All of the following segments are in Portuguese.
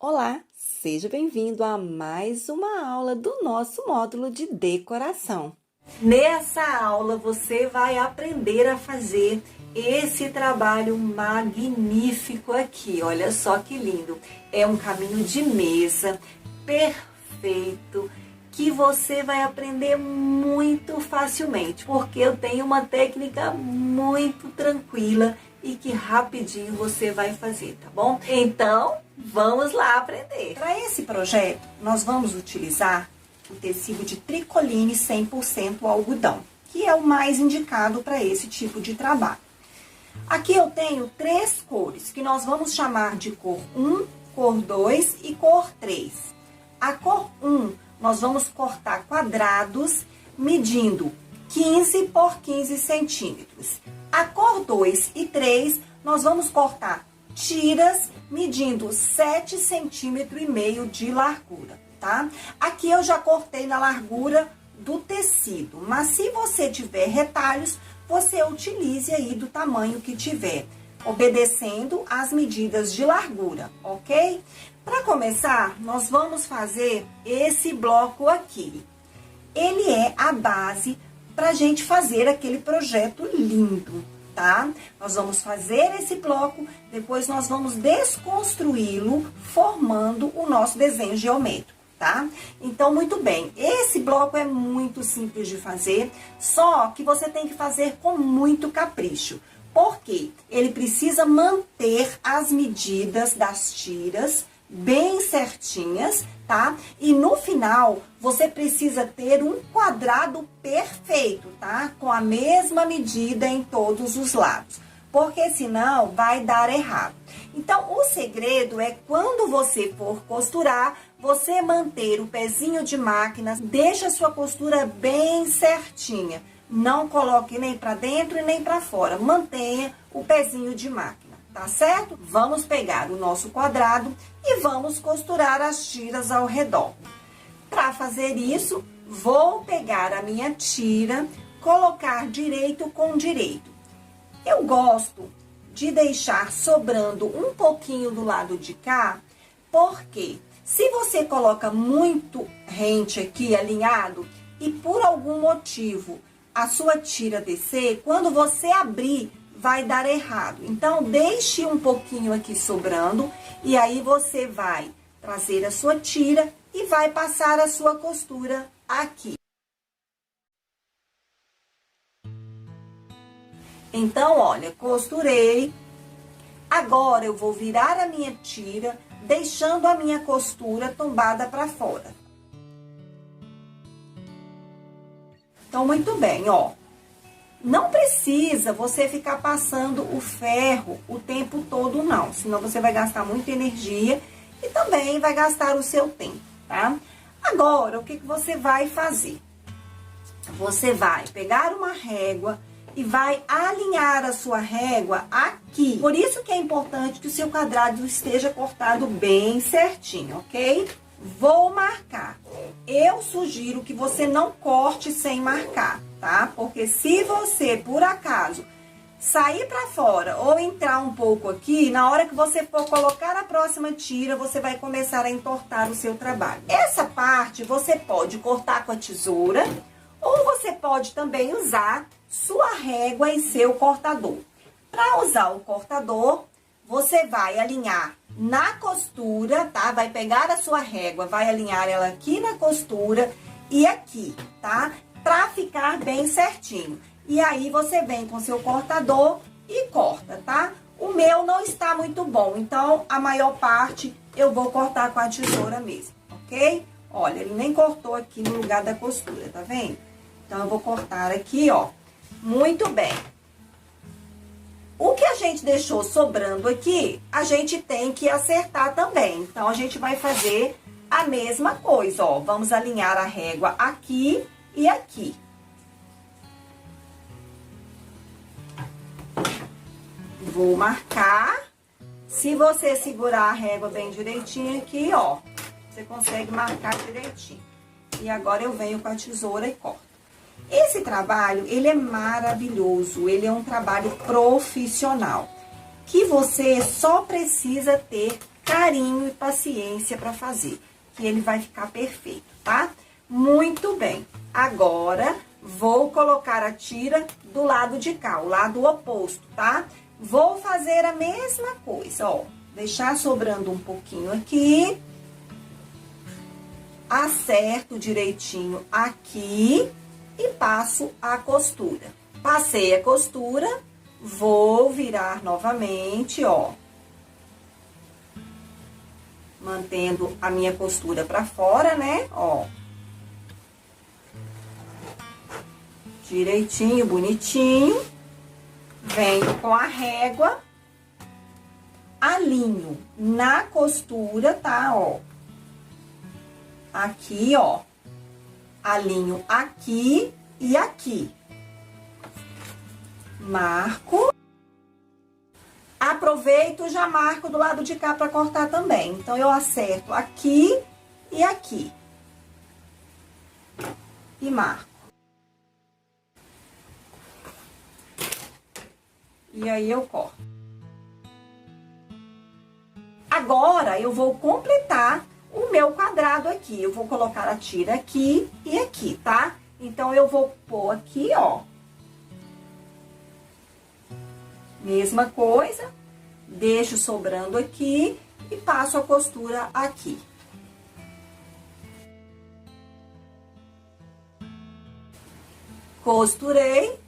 Olá, seja bem-vindo a mais uma aula do nosso módulo de decoração. Nessa aula você vai aprender a fazer esse trabalho magnífico aqui. Olha só que lindo! É um caminho de mesa perfeito que você vai aprender muito facilmente, porque eu tenho uma técnica muito tranquila e que rapidinho você vai fazer, tá bom? Então, vamos lá aprender. Para esse projeto, nós vamos utilizar o tecido de tricoline 100% algodão, que é o mais indicado para esse tipo de trabalho. Aqui eu tenho 3 cores, que nós vamos chamar de cor 1, cor 2 e cor 3. A cor 1, nós vamos cortar quadrados medindo 15 por 15 centímetros. A cor 2 e 3, nós vamos cortar tiras medindo 7 centímetros e meio de largura, tá? Aqui eu já cortei na largura do tecido, mas se você tiver retalhos, você utilize aí do tamanho que tiver, obedecendo às medidas de largura, ok? Para começar, nós vamos fazer esse bloco aqui. Ele é a base para a gente fazer aquele projeto lindo, tá? Nós vamos fazer esse bloco, depois nós vamos desconstruí-lo, formando o nosso desenho geométrico, tá? Então, muito bem, esse bloco é muito simples de fazer, só que você tem que fazer com muito capricho, porque ele precisa manter as medidas das tiras bem certinhas, tá? E no final, você precisa ter um quadrado perfeito, tá? Com a mesma medida em todos os lados, porque senão vai dar errado. Então, o segredo é quando você for costurar, você manter o pezinho de máquina, deixa a sua costura bem certinha. Não coloque nem para dentro e nem para fora, mantenha o pezinho de máquina. Tá certo? Vamos pegar o nosso quadrado e vamos costurar as tiras ao redor. Para fazer isso, vou pegar a minha tira, colocar direito com direito. Eu gosto de deixar sobrando um pouquinho do lado de cá, porque se você coloca muito rente aqui, alinhado, e por algum motivo a sua tira descer, quando você abrir, vai dar errado. Então, deixe um pouquinho aqui sobrando e aí você vai trazer a sua tira e vai passar a sua costura aqui. Então, olha, costurei. Agora, eu vou virar a minha tira, deixando a minha costura tombada para fora. Então, muito bem, ó. Não precisa você ficar passando o ferro o tempo todo, não. Senão você vai gastar muita energia e também vai gastar o seu tempo, tá? Agora, o que você vai fazer? Você vai pegar uma régua e vai alinhar a sua régua aqui. Por isso que é importante que o seu quadrado esteja cortado bem certinho, ok? Vou marcar. Eu sugiro que você não corte sem marcar, tá? Porque se você, por acaso, sair pra fora ou entrar um pouco aqui, na hora que você for colocar a próxima tira, você vai começar a entortar o seu trabalho. Essa parte você pode cortar com a tesoura ou você pode também usar sua régua e seu cortador. Para usar o cortador, você vai alinhar na costura, tá? Vai pegar a sua régua, vai alinhar ela aqui na costura e aqui, tá? Pra ficar bem certinho. E aí, você vem com seu cortador e corta, tá? O meu não está muito bom, então, a maior parte eu vou cortar com a tesoura mesmo, ok? Olha, ele nem cortou aqui no lugar da costura, tá vendo? Então, eu vou cortar aqui, ó. Muito bem. O que a gente deixou sobrando aqui, a gente tem que acertar também. Então, a gente vai fazer a mesma coisa, ó. Vamos alinhar a régua aqui e aqui. Vou marcar. Se você segurar a régua bem direitinho aqui, ó, você consegue marcar direitinho. E agora eu venho com a tesoura e corto. Esse trabalho, ele é maravilhoso, ele é um trabalho profissional, que você só precisa ter carinho e paciência para fazer, que ele vai ficar perfeito, tá? Muito bem. Agora, vou colocar a tira do lado de cá, o lado oposto, tá? Vou fazer a mesma coisa, ó. Deixar sobrando um pouquinho aqui. Acerto direitinho aqui e passo a costura. Passei a costura, vou virar novamente, ó. Mantendo a minha costura pra fora, né? Ó. Direitinho, bonitinho. Venho com a régua, alinho na costura, tá? Ó. Aqui, ó. Alinho aqui e aqui. Marco. Aproveito e já marco do lado de cá para cortar também. Então, eu acerto aqui e aqui. E marco. E aí, eu corto. Agora, eu vou completar o meu quadrado aqui. Eu vou colocar a tira aqui e aqui, tá? Então, eu vou pôr aqui, ó. Mesma coisa. Deixo sobrando aqui e passo a costura aqui. Costurei.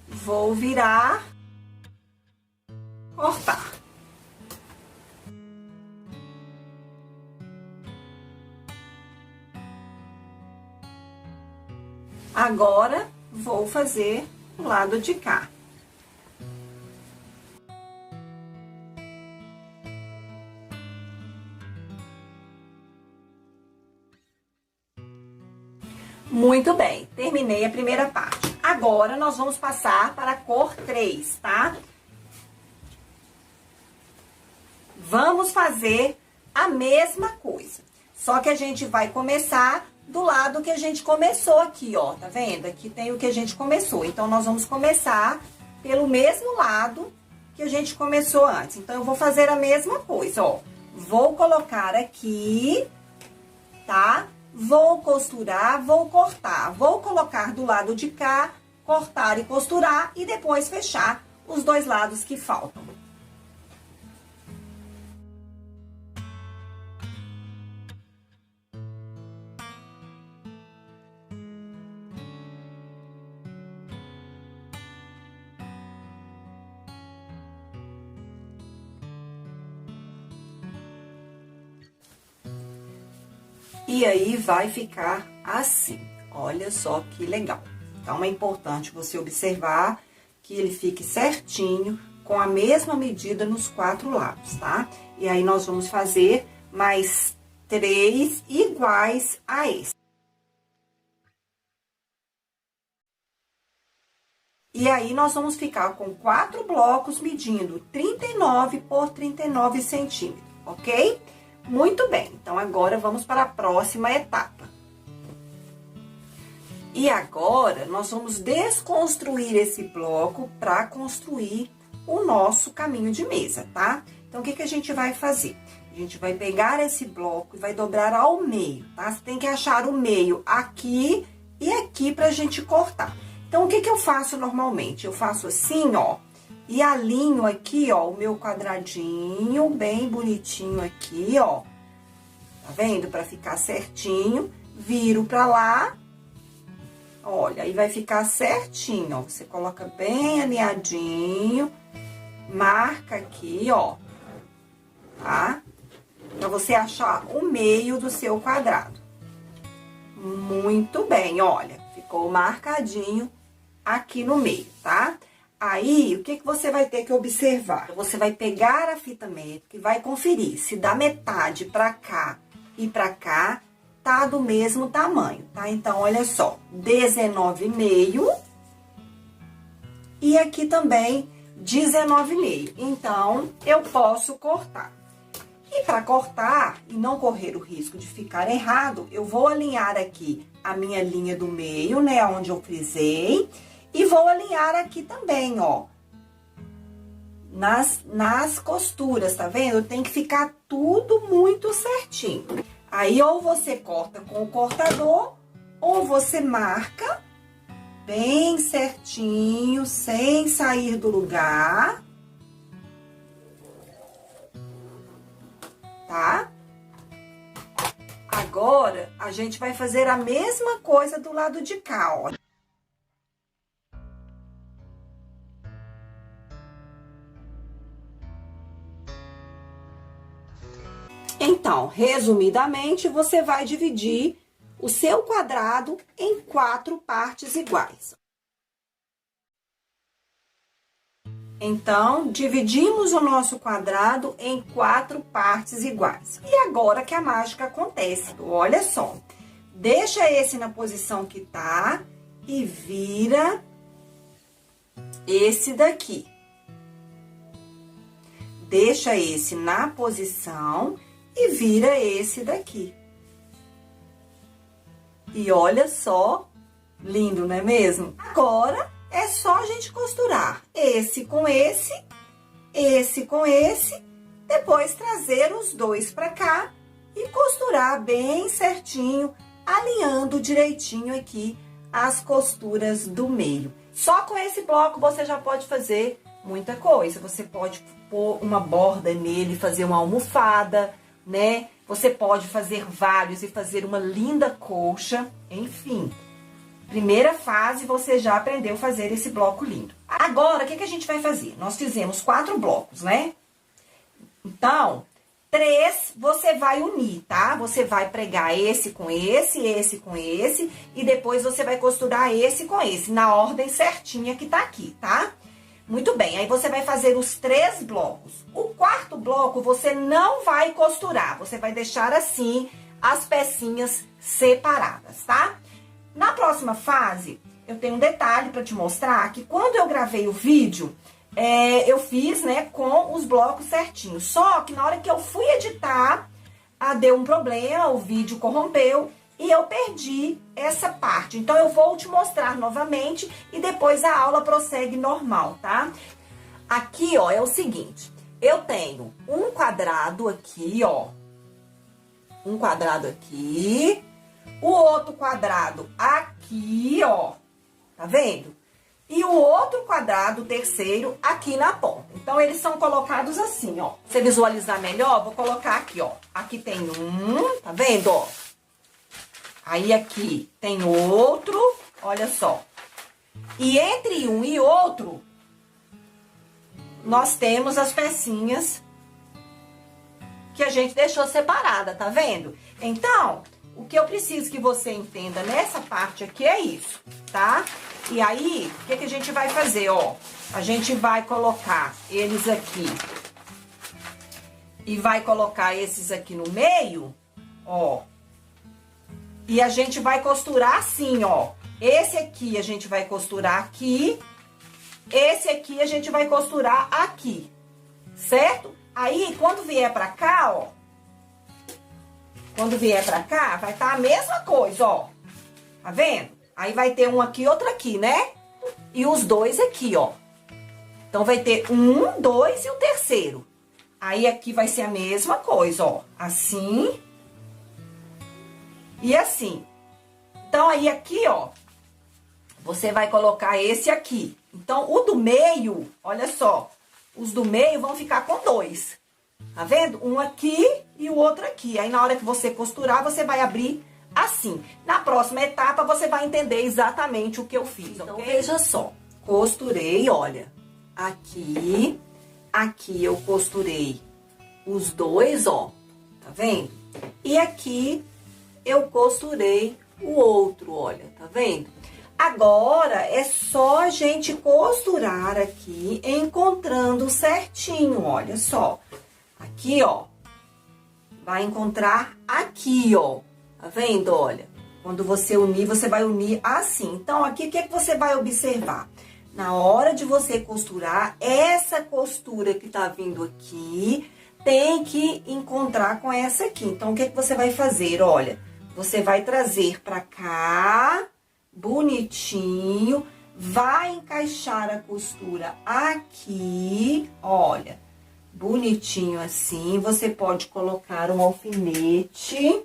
Vou virar. Cortar. Agora, vou fazer o lado de cá. Muito bem, terminei a primeira parte. Agora, nós vamos passar para a cor 3, tá? Vamos fazer a mesma coisa. Só que a gente vai começar do lado que a gente começou aqui, ó. Tá vendo? Aqui tem o que a gente começou. Então, nós vamos começar pelo mesmo lado que a gente começou antes. Então, eu vou fazer a mesma coisa, ó. Vou colocar aqui, tá? Vou costurar, vou cortar. Vou colocar do lado de cá, cortar e costurar e depois fechar os dois lados que faltam. E aí, vai ficar assim. Olha só que legal. Então, é importante você observar que ele fique certinho, com a mesma medida nos 4 lados, tá? E aí, nós vamos fazer mais 3 iguais a esse. E aí, nós vamos ficar com 4 blocos medindo 39 por 39 centímetros, ok? Muito bem, então agora vamos para a próxima etapa. E agora, nós vamos desconstruir esse bloco para construir o nosso caminho de mesa, tá? Então, o que que a gente vai fazer? A gente vai pegar esse bloco e vai dobrar ao meio, tá? Você tem que achar o meio aqui e aqui pra gente cortar. Então, o que que eu faço normalmente? Eu faço assim, ó. E alinho aqui, ó, o meu quadradinho, bem bonitinho aqui, ó. Tá vendo? Pra ficar certinho. Viro pra lá. Olha, aí vai ficar certinho, ó. Você coloca bem alinhadinho. Marca aqui, ó. Tá? Pra você achar o meio do seu quadrado. Muito bem, olha. Ficou marcadinho aqui no meio, tá? Aí, o que que você vai ter que observar? Você vai pegar a fita métrica e vai conferir se da metade pra cá e pra cá tá do mesmo tamanho, tá? Então, olha só, 19,5 e aqui também 19,5. Então, eu posso cortar. E pra cortar e não correr o risco de ficar errado, eu vou alinhar aqui a minha linha do meio, né, onde eu frisei. E vou alinhar aqui também, ó. nas costuras, tá vendo? Tem que ficar tudo muito certinho. Aí, ou você corta com o cortador, ou você marca bem certinho, sem sair do lugar. Tá? Agora, a gente vai fazer a mesma coisa do lado de cá, ó. Então, resumidamente, você vai dividir o seu quadrado em 4 partes iguais. Então, dividimos o nosso quadrado em 4 partes iguais. E agora que a mágica acontece. Olha só, deixa esse na posição que tá e vira esse daqui. Deixa esse na posição e vira esse daqui. E olha só, lindo, não é mesmo? Agora é só a gente costurar esse com esse com esse, depois trazer os dois pra cá e costurar bem certinho, alinhando direitinho aqui as costuras do meio. Só com esse bloco você já pode fazer muita coisa. Você pode pôr uma borda nele, fazer uma almofada, né? Você pode fazer vários e fazer uma linda colcha, enfim. Primeira fase, você já aprendeu a fazer esse bloco lindo. Agora, o que a gente vai fazer? Nós fizemos 4 blocos, né? Então, 3 você vai unir, tá? Você vai pregar esse com esse com esse, e depois você vai costurar esse com esse, na ordem certinha que tá aqui, tá? Muito bem, aí você vai fazer os 3 blocos. O 4º bloco você não vai costurar, você vai deixar assim as pecinhas separadas, tá? Na próxima fase, eu tenho um detalhe para te mostrar, que quando eu gravei o vídeo, eu fiz, né, com os blocos certinhos. Só que na hora que eu fui editar, deu um problema, o vídeo corrompeu e eu perdi essa parte. Então, eu vou te mostrar novamente e depois a aula prossegue normal, tá? Aqui, ó, é o seguinte, eu tenho um quadrado aqui, ó, um quadrado aqui, o outro quadrado aqui, ó, tá vendo? E o outro quadrado, o terceiro, aqui na ponta. Então, eles são colocados assim, ó. Pra você visualizar melhor, vou colocar aqui, ó. Aqui tem um, tá vendo, ó? Aí, aqui tem outro, olha só. E entre um e outro, nós temos as pecinhas que a gente deixou separada, tá vendo? Então, o que eu preciso que você entenda nessa parte aqui é isso, tá? E aí, o que a gente vai fazer, ó? A gente vai colocar eles aqui e vai colocar esses aqui no meio, ó. E a gente vai costurar assim, ó. Esse aqui a gente vai costurar aqui, esse aqui a gente vai costurar aqui, certo? Aí, quando vier pra cá, ó, quando vier pra cá, vai estar a mesma coisa, ó. Tá vendo? Aí vai ter um aqui, outro aqui, né? E os dois aqui, ó. Então, vai ter um, dois e o terceiro. Aí, aqui vai ser a mesma coisa, ó. Assim. E assim. Então, aí aqui, ó, você vai colocar esse aqui. Então, o do meio, olha só. Os do meio vão ficar com 2. Tá vendo? Um aqui e o outro aqui. Aí, na hora que você costurar, você vai abrir assim. Na próxima etapa, você vai entender exatamente o que eu fiz, então, ok? Veja só. Costurei, olha. Aqui eu costurei os dois, ó. Tá vendo? E aqui eu costurei o outro, olha. Tá vendo? Agora, é só a gente costurar aqui, encontrando certinho, olha só. Aqui, ó, vai encontrar aqui, ó. Tá vendo? Olha, quando você unir, você vai unir assim. Então, aqui, o que é que você vai observar? Na hora de você costurar, essa costura que tá vindo aqui, tem que encontrar com essa aqui. Então, o que é que você vai fazer? Olha, você vai trazer pra cá, bonitinho, vai encaixar a costura aqui, olha, bonitinho assim. Você pode colocar um alfinete,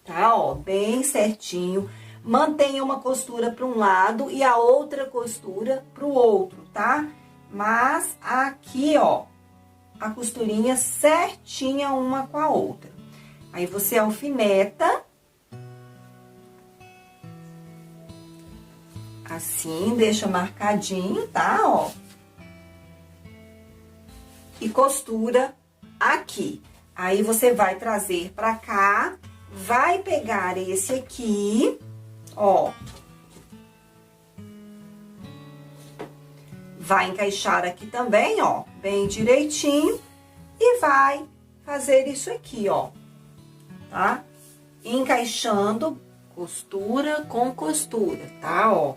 tá, ó, bem certinho. Mantenha uma costura para um lado e a outra costura para o outro, tá? Mas aqui, ó, a costurinha certinha uma com a outra. Aí você alfineta. Assim, deixa marcadinho, tá? Ó. E costura aqui. Aí você vai trazer pra cá, vai pegar esse aqui, ó. Vai encaixar aqui também, ó, bem direitinho. E vai fazer isso aqui, ó, tá? Encaixando costura com costura, tá? Ó,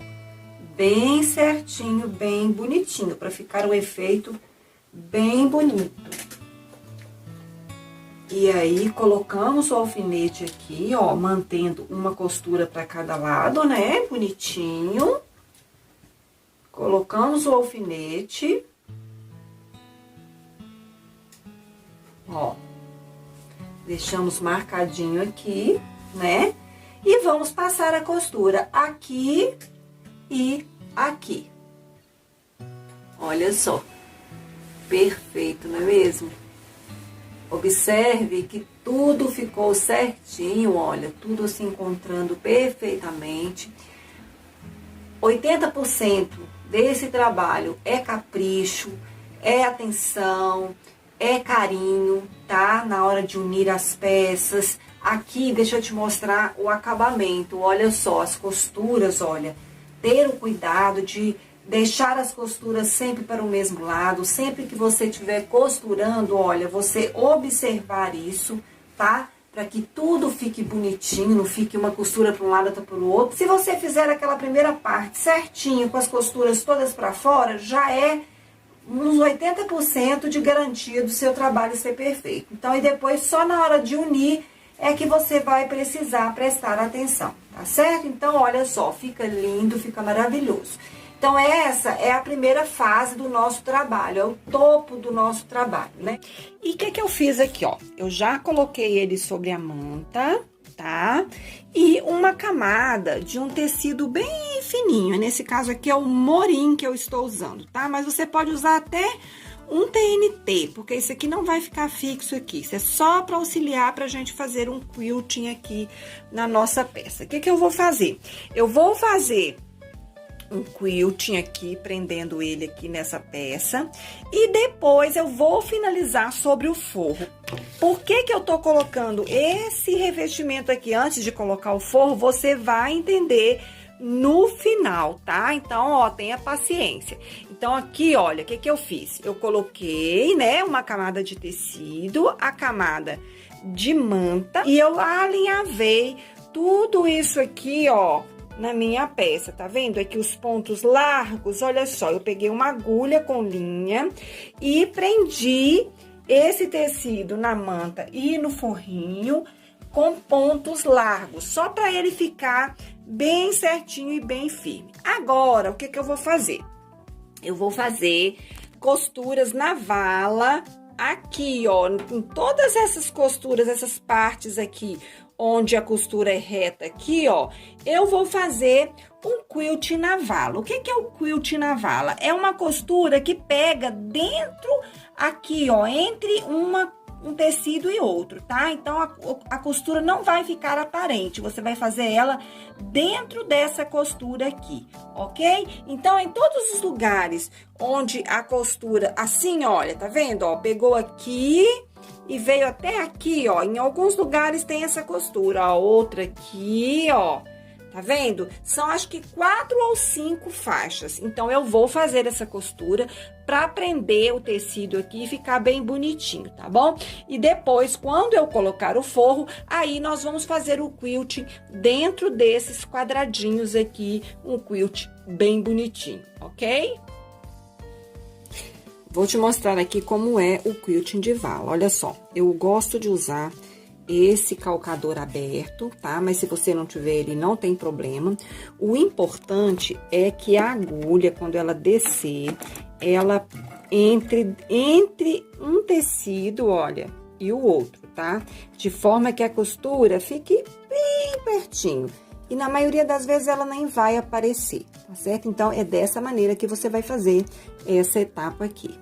bem certinho, bem bonitinho, pra ficar o efeito bem bonito. E aí, colocamos o alfinete aqui, ó, mantendo uma costura pra cada lado, né? Bonitinho. Colocamos o alfinete. Ó. Deixamos marcadinho aqui, né? E vamos passar a costura aqui e aqui. Olha só. Perfeito, não é mesmo? Observe que tudo ficou certinho, olha, tudo se encontrando perfeitamente. 80% desse trabalho é capricho, é atenção, é carinho, tá? Na hora de unir as peças. Aqui, deixa eu te mostrar o acabamento. Olha só, as costuras, olha. Ter o cuidado de deixar as costuras sempre para o mesmo lado. Sempre que você estiver costurando, olha, você observar isso, tá? Para que tudo fique bonitinho, não fique uma costura para um lado, outra para o outro. Se você fizer aquela primeira parte certinho, com as costuras todas para fora, já é uns 80% de garantia do seu trabalho ser perfeito. Então, e depois, só na hora de unir, é que você vai precisar prestar atenção, tá certo? Então, olha só, fica lindo, fica maravilhoso. Então, essa é a primeira fase do nosso trabalho, é o topo do nosso trabalho, né? E o que eu fiz aqui, ó? Eu já coloquei ele sobre a manta, tá? E uma camada de um tecido bem fininho. Nesse caso aqui é o morim que eu estou usando, tá? Mas você pode usar até um TNT, porque isso aqui não vai ficar fixo aqui. Isso é só para auxiliar pra gente fazer um quilting aqui na nossa peça. O que eu vou fazer? Eu vou fazer um quilting aqui, prendendo ele aqui nessa peça. E depois eu vou finalizar sobre o forro. Por que eu tô colocando esse revestimento aqui antes de colocar o forro? Você vai entender no final, tá? Então, ó, tenha paciência. Então, aqui, olha, o que eu fiz? Eu coloquei, né, uma camada de tecido, a camada de manta, e eu alinhavei tudo isso aqui, ó, na minha peça, tá vendo? Aqui os pontos largos, olha só, eu peguei uma agulha com linha e prendi esse tecido na manta e no forrinho com pontos largos, só para ele ficar bem certinho e bem firme. Agora, o que eu vou fazer? Eu vou fazer costuras na vala aqui, ó, em todas essas costuras, essas partes aqui, onde a costura é reta aqui, ó, eu vou fazer um quilt na vala. O que é o quilt na vala? É uma costura que pega dentro aqui, ó, entre um tecido e outro, tá? Então, a costura não vai ficar aparente, você vai fazer ela dentro dessa costura aqui, ok? Então, em todos os lugares onde a costura, assim, olha, tá vendo, ó, pegou aqui e veio até aqui, ó, em alguns lugares tem essa costura, ó, outra aqui, ó, tá vendo? São, acho que 4 ou 5 faixas. Então, eu vou fazer essa costura pra prender o tecido aqui e ficar bem bonitinho, tá bom? E depois, quando eu colocar o forro, aí nós vamos fazer o quilting dentro desses quadradinhos aqui, um quilt bem bonitinho, ok? Vou te mostrar aqui como é o quilting de vala. Olha só, eu gosto de usar esse calcador aberto, tá? Mas se você não tiver ele, não tem problema. O importante é que a agulha, quando ela descer, ela entre um tecido, olha, e o outro, tá? De forma que a costura fique bem pertinho. E na maioria das vezes ela nem vai aparecer, tá certo? Então, é dessa maneira que você vai fazer essa etapa aqui.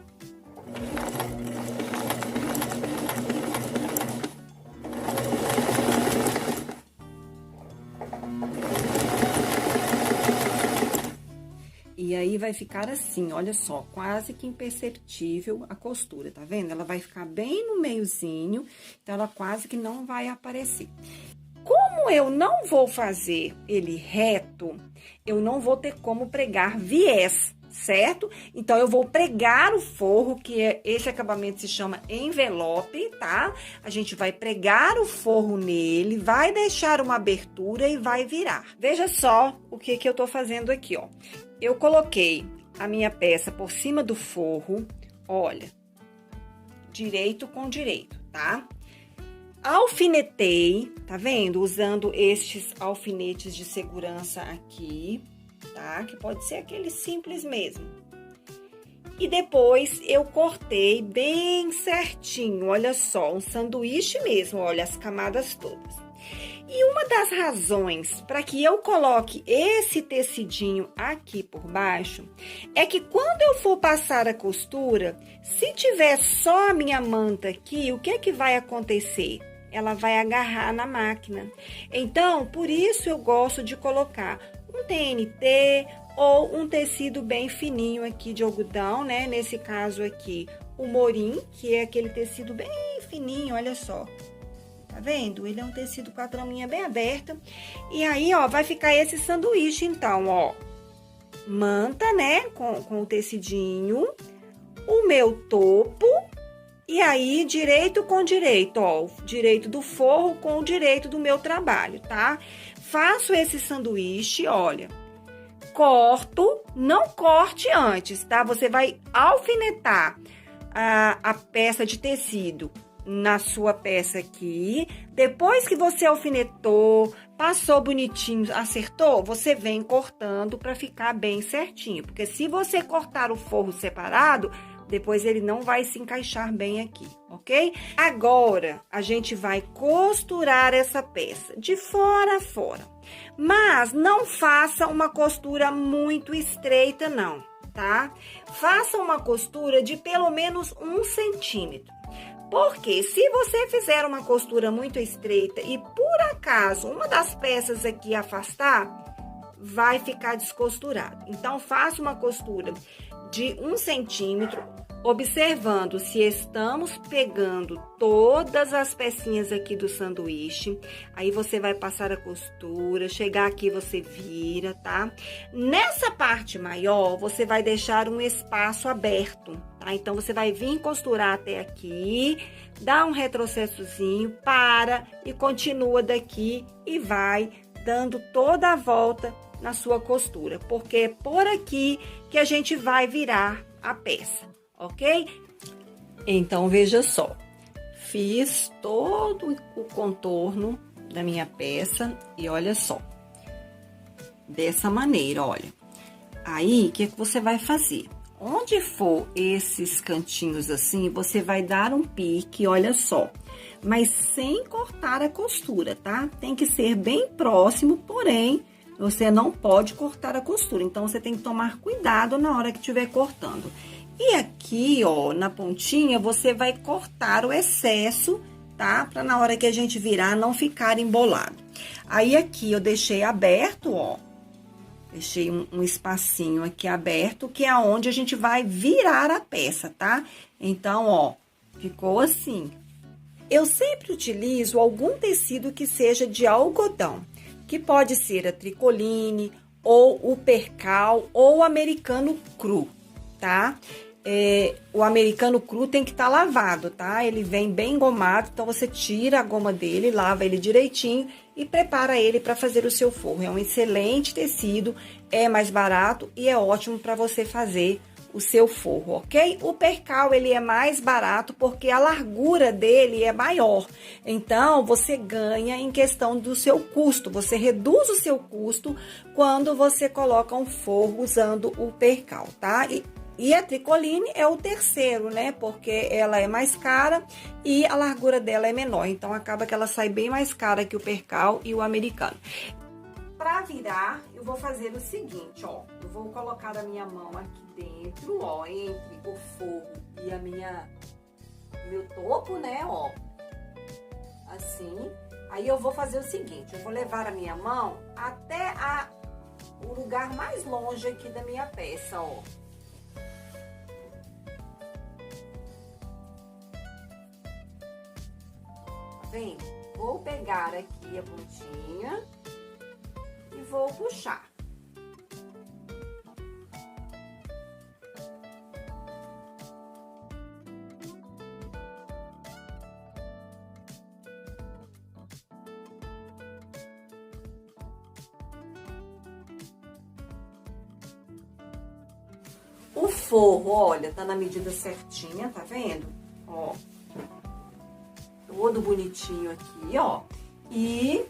E aí, vai ficar assim, olha só, quase que imperceptível a costura, tá vendo? Ela vai ficar bem no meiozinho, então ela quase que não vai aparecer. Como eu não vou fazer ele reto, eu não vou ter como pregar viés, certo? Então, eu vou pregar o forro, que esse acabamento se chama envelope, tá? A gente vai pregar o forro nele, vai deixar uma abertura e vai virar. Veja só o que eu tô fazendo aqui, ó. Eu coloquei a minha peça por cima do forro, olha, direito com direito, tá? Alfinetei, tá vendo? Usando estes alfinetes de segurança aqui, tá? Que pode ser aquele simples mesmo. E depois eu cortei bem certinho, olha só, um sanduíche mesmo, olha as camadas todas. E uma das razões para que eu coloque esse tecidinho aqui por baixo é que quando eu for passar a costura, se tiver só a minha manta aqui, o que é que vai acontecer? Ela vai agarrar na máquina. Então, por isso eu gosto de colocar um TNT ou um tecido bem fininho aqui de algodão, né? Nesse caso aqui, o morim, que é aquele tecido bem fininho, olha só. Tá vendo? Ele é um tecido com a traminha bem aberta. E aí, ó, vai ficar esse sanduíche, então, ó. Manta, né? Com o tecidinho. O meu topo. E aí, direito com direito, ó. O direito do forro com o direito do meu trabalho, tá? Faço esse sanduíche, olha. Corto, não corte antes, tá? Você vai alfinetar a peça de tecido na sua peça aqui. Depois que você alfinetou, passou bonitinho, acertou, você vem cortando para ficar bem certinho. Porque se você cortar o forro separado, depois ele não vai se encaixar bem aqui, ok? Agora, a gente vai costurar essa peça de fora a fora. Mas não faça uma costura muito estreita, não, tá? Faça uma costura de pelo menos 1 centímetro. Porque se você fizer uma costura muito estreita e por acaso uma das peças aqui afastar, vai ficar descosturado. Então, faça uma costura de 1 centímetro, observando se estamos pegando todas as pecinhas aqui do sanduíche. Aí, você vai passar a costura, chegar aqui, você vira, tá? Nessa parte maior, você vai deixar um espaço aberto, tá? Então, você vai vir costurar até aqui, dá um retrocessozinho, para e continua daqui e vai dando toda a volta na sua costura, porque é por aqui que a gente vai virar a peça, ok? Então, veja só, fiz todo o contorno da minha peça e olha só, dessa maneira, olha. Aí, o que você vai fazer? Onde for esses cantinhos assim, você vai dar um pique, olha só, mas sem cortar a costura, tá? Tem que ser bem próximo, porém, você não pode cortar a costura, então você tem que tomar cuidado na hora que estiver cortando. E aqui, ó, na pontinha, você vai cortar o excesso, tá? Pra na hora que a gente virar, não ficar embolado. Aí, aqui, eu deixei aberto, ó. Deixei um espacinho aqui aberto, que é onde a gente vai virar a peça, tá? Então, ó, ficou assim. Eu sempre utilizo algum tecido que seja de algodão, que pode ser a tricoline, ou o percal, ou o americano cru, tá? O americano cru tem que estar lavado, tá? Ele vem bem engomado, então você tira a goma dele, lava ele direitinho e prepara ele para fazer o seu forro. É um excelente tecido, é mais barato e é ótimo para você fazer o seu forro, ok? O percal, ele é mais barato porque a largura dele é maior. Então, você ganha em questão do seu custo. Você reduz o seu custo quando você coloca um forro usando o percal, tá? E a tricoline é o terceiro, né? Porque ela é mais cara e a largura dela é menor. Então, acaba que ela sai bem mais cara que o percal e o americano. Para virar, eu vou fazer o seguinte, ó. Eu vou colocar a minha mão aqui dentro, ó, entre o forro e meu topo, né, ó. Assim. Aí eu vou fazer o seguinte, eu vou levar a minha mão até o lugar mais longe aqui da minha peça, ó. Tá vendo? Vou pegar aqui a pontinha e vou puxar. O forro, olha, tá na medida certinha, tá vendo? Ó, todo bonitinho aqui, ó. E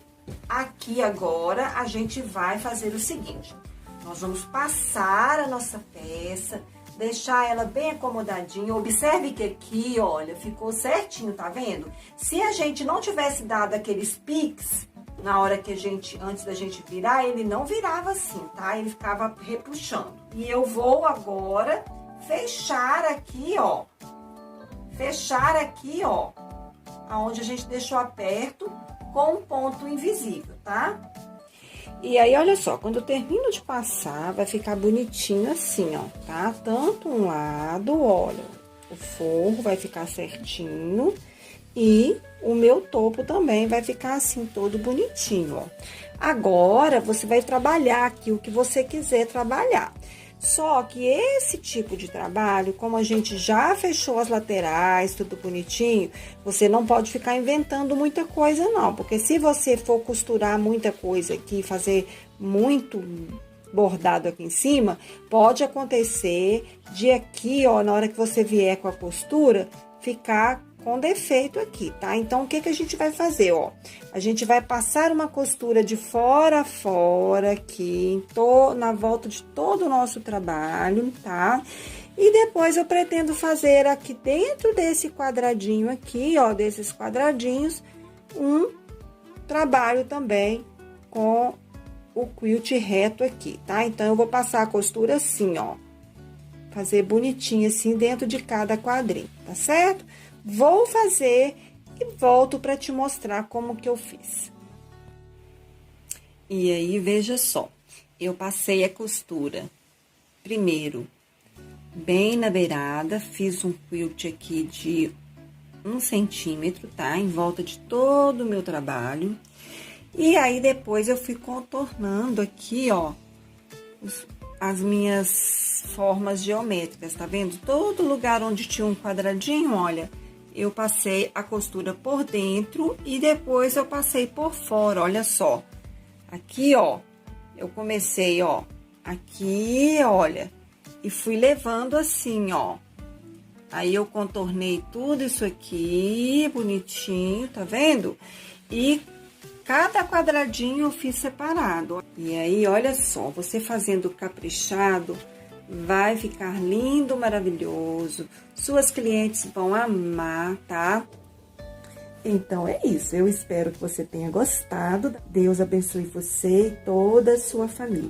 aqui agora a gente vai fazer o seguinte. Nós vamos passar a nossa peça, deixar ela bem acomodadinha. Observe que aqui, olha, ficou certinho, tá vendo? Se a gente não tivesse dado aqueles piques na hora que antes da gente virar, ele não virava assim, tá? Ele ficava repuxando. E eu vou agora fechar aqui, ó. Fechar aqui, ó, aonde a gente deixou aperto com um ponto invisível, tá? E aí, olha só, quando eu termino de passar, vai ficar bonitinho assim, ó, tá? Tanto um lado, olha, o forro vai ficar certinho e o meu topo também vai ficar assim, todo bonitinho, ó. Agora, você vai trabalhar aqui o que você quiser trabalhar. Só que esse tipo de trabalho, como a gente já fechou as laterais, tudo bonitinho, você não pode ficar inventando muita coisa não, porque se você for costurar muita coisa aqui, fazer muito bordado aqui em cima, pode acontecer de aqui, ó, na hora que você vier com a costura, ficar com defeito aqui, tá? Então, o que que a gente vai fazer, ó? A gente vai passar uma costura de fora a fora aqui, na volta de todo o nosso trabalho, tá? E depois eu pretendo fazer aqui dentro desse quadradinho aqui, ó, desses quadradinhos, um trabalho também com o quilt reto aqui, tá? Então, eu vou passar a costura assim, ó, fazer bonitinho assim dentro de cada quadrinho, tá certo? Vou fazer e volto para te mostrar como que eu fiz. E aí, veja só, eu passei a costura primeiro bem na beirada, fiz um quilt aqui de 1 centímetro, tá? Em volta de todo o meu trabalho. E aí, depois eu fui contornando aqui, ó, as minhas formas geométricas, tá vendo? Todo lugar onde tinha um quadradinho, olha, eu passei a costura por dentro e depois eu passei por fora, olha só. Aqui, ó, eu comecei, ó, aqui, olha, e fui levando assim, ó. Aí, eu contornei tudo isso aqui, bonitinho, tá vendo? E cada quadradinho eu fiz separado. E aí, olha só, você fazendo caprichado, vai ficar lindo, maravilhoso. Suas clientes vão amar, tá? Então, é isso. Eu espero que você tenha gostado. Deus abençoe você e toda a sua família.